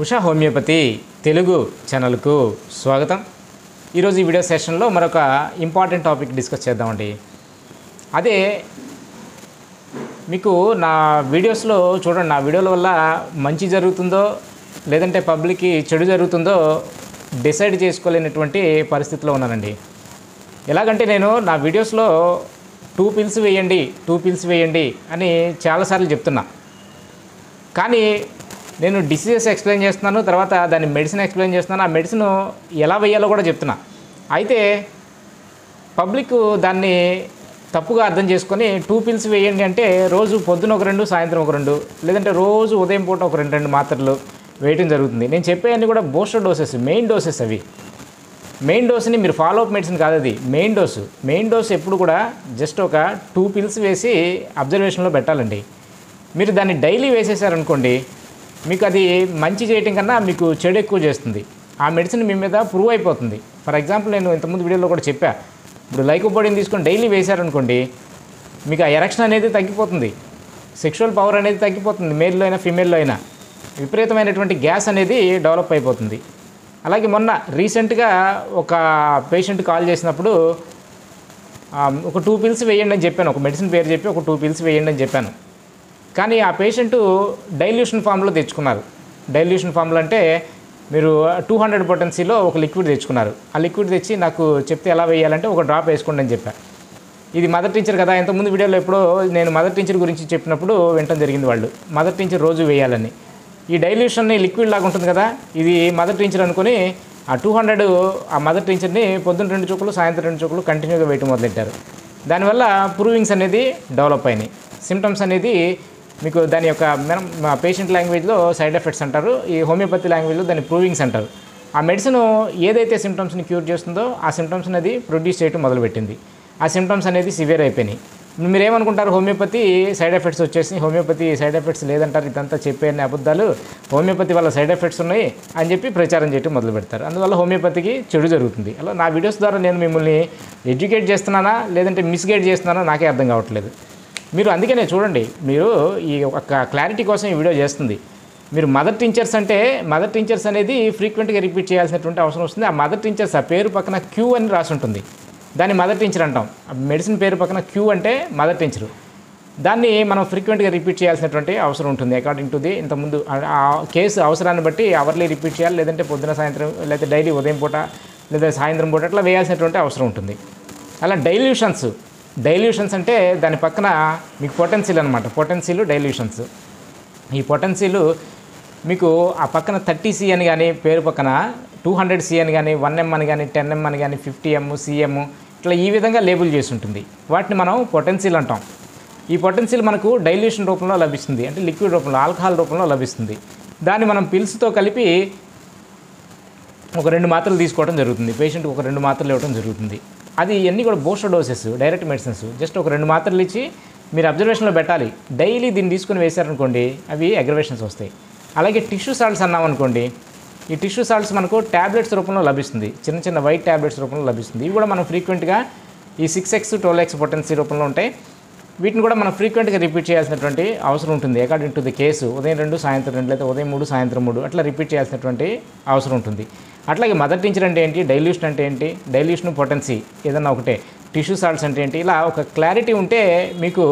Usha homeopathy Telugu ఛానల్కు స్వాగతం. ఈరోజు ఈ వీడియో సెషన్లో మరొక ఇంపార్టెంట్ టాపిక్ డిస్కస్ చేద్దామండి. అదే మీకు నా వీడియోస్లో చూడండి, నా వీడియోల వల్ల మంచి జరుగుతుందో లేదంటే పబ్లిక్కి చెడు జరుగుతుందో డిసైడ్ చేసుకోలేనటువంటి పరిస్థితిలో ఉన్నానండి. ఎలాగంటే నేను నా వీడియోస్లో 2 పిల్స్ వేయండి అని చాలాసార్లు చెప్తున్నా. కానీ నేను డిసీజెస్ ఎక్స్ప్లెయిన్ చేస్తున్నాను, తర్వాత దాని మెడిసిన్ ఎక్స్ప్లెయిన్ చేస్తున్నాను, ఆ మెడిసిన్ ఎలా వేయాలో కూడా చెప్తున్నా. అయితే పబ్లిక్ దాన్ని తప్పుగా అర్థం చేసుకొని 2 పిల్స్ వేయండి అంటే రోజు పొద్దున ఒక 2, సాయంత్రం ఒక 2, లేదంటే రోజు ఉదయం పూట ఒక 2 మాత్రలు వేయటం జరుగుతుంది. నేను చెప్పేవన్నీ కూడా బూస్టర్ డోసెస్, మెయిన్ డోసెస్. అవి మెయిన్ డోస్ని మీరు ఫాలో అప్ మెడిసిన్ కాదు, అది మెయిన్ డోసు. మెయిన్ డోస్ ఎప్పుడు కూడా జస్ట్ ఒక 2 పిల్స్ వేసి అబ్జర్వేషన్లో పెట్టాలండి. మీరు దాన్ని డైలీ వేసేసారనుకోండి, మీకు అది మంచి చేయటం కన్నా మీకు చెడు ఎక్కువ చేస్తుంది. ఆ మెడిసిన్ మీ మీద ప్రూవ్ అయిపోతుంది. ఫర్ ఎగ్జాంపుల్, నేను ఇంతకుముందు వీడియోలో కూడా చెప్పా, ఇప్పుడు లైకోపోడిన్ తీసుకొని డైలీ వేశారనుకోండి, మీకు ఆ ఎరెక్షన్ అనేది తగ్గిపోతుంది, సెక్షువల్ పవర్ అనేది తగ్గిపోతుంది, మేల్లో అయినా ఫీమేల్లో అయినా. విపరీతమైనటువంటి గ్యాస్ అనేది డెవలప్ అయిపోతుంది. అలాగే మొన్న రీసెంట్గా ఒక పేషెంట్ కాల్ చేసినప్పుడు ఒక 2 పిల్స్ వేయండి అని చెప్పాను, ఒక మెడిసిన్ పేరు చెప్పి ఒక 2 పిల్స్ వేయండి అని చెప్పాను. కానీ ఆ పేషెంటు డైల్యూషన్ ఫామ్లో తెచ్చుకున్నారు. డైల్యూషన్ ఫామ్లో అంటే మీరు 200 పొటెన్సీలో ఒక లిక్విడ్ తెచ్చుకున్నారు. ఆ లిక్విడ్ తెచ్చి నాకు చెప్తే ఎలా వేయాలంటే ఒక డ్రాప్ వేసుకోండి అని చెప్పాను. ఇది మదర్ టీచర్ కదా, ఇంతకుముందు వీడియోలో ఎప్పుడో నేను మదర్ టీచర్ గురించి చెప్పినప్పుడు వినటం జరిగింది వాళ్ళు. మదర్ టీచర్ రోజు వేయాలని. ఈ డైల్యూషన్ని లిక్విడ్ లాగా ఉంటుంది కదా, ఇది మదర్ టీచర్ అనుకుని ఆ 200 ఆ మదర్ టీచర్ని పొద్దున్న 2 చుక్కలు, సాయంత్రం 2 చుక్కలు కంటిన్యూగా వేయటం మొదలెట్టారు. దానివల్ల ప్రూవింగ్స్ అనేది డెవలప్ అయినాయి. సిమ్టమ్స్ అనేది మీకు దాని యొక్క పేషెంట్ లాంగ్వేజ్లో సైడ్ ఎఫెక్ట్స్ అంటారు, ఈ హోమియోపతి లాంగ్వేజ్లో దాన్ని ప్రూవింగ్స్ అంటారు. ఆ మెడిసిన్ ఏదైతే సిమ్టమ్స్ని క్యూర్ చేస్తుందో ఆ సిమ్టమ్స్ అనేది ప్రొడ్యూస్ చేయడం మొదలుపెట్టింది. ఆ సిమ్టమ్స్ అనేది సివియర్ అయిపోయినాయి. మీరేమనుకుంటారు, హోమియోపతి సైడ్ ఎఫెక్ట్స్ వచ్చేసి, హోమియోపతి సైడ్ ఎఫెక్ట్స్ లేదంటారు, ఇదంతా చెప్పే అబద్ధాలు, హోమియోపతి వల్ల సైడ్ ఎఫెక్ట్స్ ఉన్నాయి అని చెప్పి ప్రచారం చేయడం మొదలు పెడతారు. అందువల్ల హోమియోపతికి చెడు జరుగుతుంది. అలా నా వీడియోస్ ద్వారా నేను మిమ్మల్ని ఎడ్యుకేట్ చేస్తున్నానా లేదంటే మిస్గైడ్ చేస్తున్నానా నాకే అర్థం కావట్లేదు. మీరు అందుకనే చూడండి, మీరు ఈ ఒక క్లారిటీ కోసం ఈ వీడియో చేస్తుంది. మీరు మదర్ టీచర్స్ అంటే, మదర్ టీచర్స్ అనేది ఫ్రీక్వెంట్గా రిపీట్ చేయాల్సినటువంటి అవసరం వస్తుంది. ఆ మదర్ టీచర్స్, ఆ పేరు పక్కన క్యూ అని రాసి ఉంటుంది, దాన్ని మదర్ టీచర్ అంటాం. మెడిసిన్ పేరు పక్కన క్యూ అంటే మదర్ టీచరు. దాన్ని మనం ఫ్రీక్వెంట్గా రిపీట్ చేయాల్సినటువంటి అవసరం ఉంటుంది. అకార్డింగ్ టు ది ఇంతకుముందు ఆ కేసు అవసరాన్ని బట్టి అవర్లీ రిపీట్ చేయాలి, లేదంటే పొద్దున సాయంత్రం, లేదా డైలీ ఉదయం పూట లేదా సాయంత్రం పూట అట్లా వేయాల్సినటువంటి అవసరం ఉంటుంది. అలా డైల్యూషన్స్ అంటే దాని పక్కన మీకు పొటెన్సీల్ అనమాట. పొటెన్సీలు, డైల్యూషన్స్. ఈ పొటెన్సీలు మీకు ఆ పక్కన 30C అని కానీ, పేరు పక్కన 200C అని కానీ, 1M అని కానీ, 10M అని కానీ, 50M, CM ఇట్లా ఈ విధంగా లేబుల్ చేసి ఉంటుంది. వాటిని మనం పొటెన్సీల్ అంటాం. ఈ పొటెన్సీల్ మనకు డైల్యూషన్ రూపంలో లభిస్తుంది, అంటే లిక్విడ్ రూపంలో, ఆల్కహాల్ రూపంలో లభిస్తుంది. దాన్ని మనం పిల్స్తో కలిపి ఒక 2 మాత్రలు తీసుకోవడం జరుగుతుంది. పేషెంట్కి ఒక 2 మాత్రలు ఇవ్వడం జరుగుతుంది. అది ఇవన్నీ కూడా booster doses, direct medicines. Just ఒక 2 మాత్రలు ఇచ్చి మీరు అబ్జర్వేషన్లో పెట్టాలి. డైలీ దీన్ని తీసుకుని వేశారనుకోండి, అవి అగ్రవేషన్స్ వస్తాయి. అలాగే టిష్యూ సాల్ట్స్ అన్నామనుకోండి, ఈ టిష్యూ సాల్ట్స్ మనకు ట్యాబ్లెట్స్ రూపంలో లభిస్తుంది, చిన్న చిన్న వైట్ ట్యాబ్లెట్స్ రూపంలో లభిస్తుంది. ఇవి కూడా మనం ఫ్రీక్వెంట్గా ఈ 6X 12X పొటెన్సీ రూపంలో ఉంటాయి. వీటిని కూడా మనం ఫ్రీక్వెంట్గా రిపీట్ చేయాల్సినటువంటి అవసరం ఉంటుంది. అకార్డింగ్ టు ది కేసు ఉదయం 2, సాయంత్రం 2, లేదా ఉదయం 3, సాయంత్రం 3 అట్లా రిపీట్ చేయాల్సినటువంటి అవసరం ఉంటుంది. అట్లాగే మదర్ టీచర్ అంటే ఏంటి, డైల్యూషన్ అంటే ఏంటి, డైల్యూషన్, పొటెన్సీ ఏదన్నా ఒకటే, టిష్యూ సాల్ట్స్ అంటే ఏంటి, ఇలా ఒక క్లారిటీ ఉంటే మీకు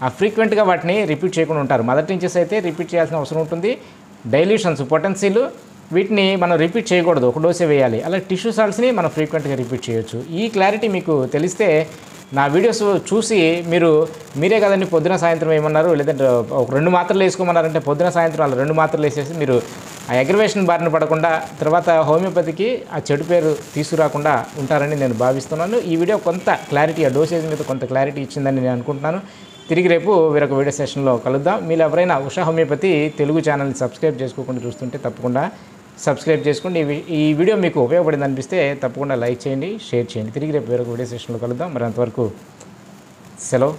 ఆ ఫ్రీక్వెంట్గా వాటిని రిపీట్ చేయకుండా ఉంటారు. మదర్ టీచర్స్ అయితే రిపీట్ చేయాల్సిన అవసరం ఉంటుంది. డైల్యూషన్స్, పొటెన్సీలు వీటిని మనం రిపీట్ చేయకూడదు, ఒక డోసే వేయాలి. అలా టిష్యూ సాల్ట్స్ని మనం ఫ్రీక్వెంట్గా రిపీట్ చేయొచ్చు. ఈ క్లారిటీ మీకు తెలిస్తే నా వీడియోస్ చూసి మీరే కదండి పొద్దున సాయంత్రం ఏమన్నారు, లేదంటే ఒక 2 మాత్రలు వేసుకోమన్నారంటే పొద్దున సాయంత్రం అలా 2 మాత్రలు వేసేసి మీరు ఆ అగ్రవేషన్ బారిన పడకుండా, తర్వాత హోమియోపతికి ఆ చెడు పేరు తీసుకురాకుండా ఉంటారని నేను భావిస్తున్నాను. ఈ వీడియో కొంత క్లారిటీ, ఆ డోసేజ్ మీద కొంత క్లారిటీ ఇచ్చిందని నేను అనుకుంటున్నాను. తిరిగి రేపు వేరొక వీడియో సెషన్లో కలుద్దాం. మీరు ఎవరైనా ఉషా హోమియోపతి తెలుగు ఛానల్ని సబ్స్క్రైబ్ చేసుకోకుండా చూస్తుంటే తప్పకుండా సబ్స్క్రైబ్ చేసుకోండి. ఈ వీడియో మీకు ఉపయోగపడింది అనిపిస్తే తప్పకుండా లైక్ చేయండి, షేర్ చేయండి. తిరిగి రేపు వేరొక వీడియో సెషన్లో కలుద్దాం. మరి అంతవరకు సెలవు.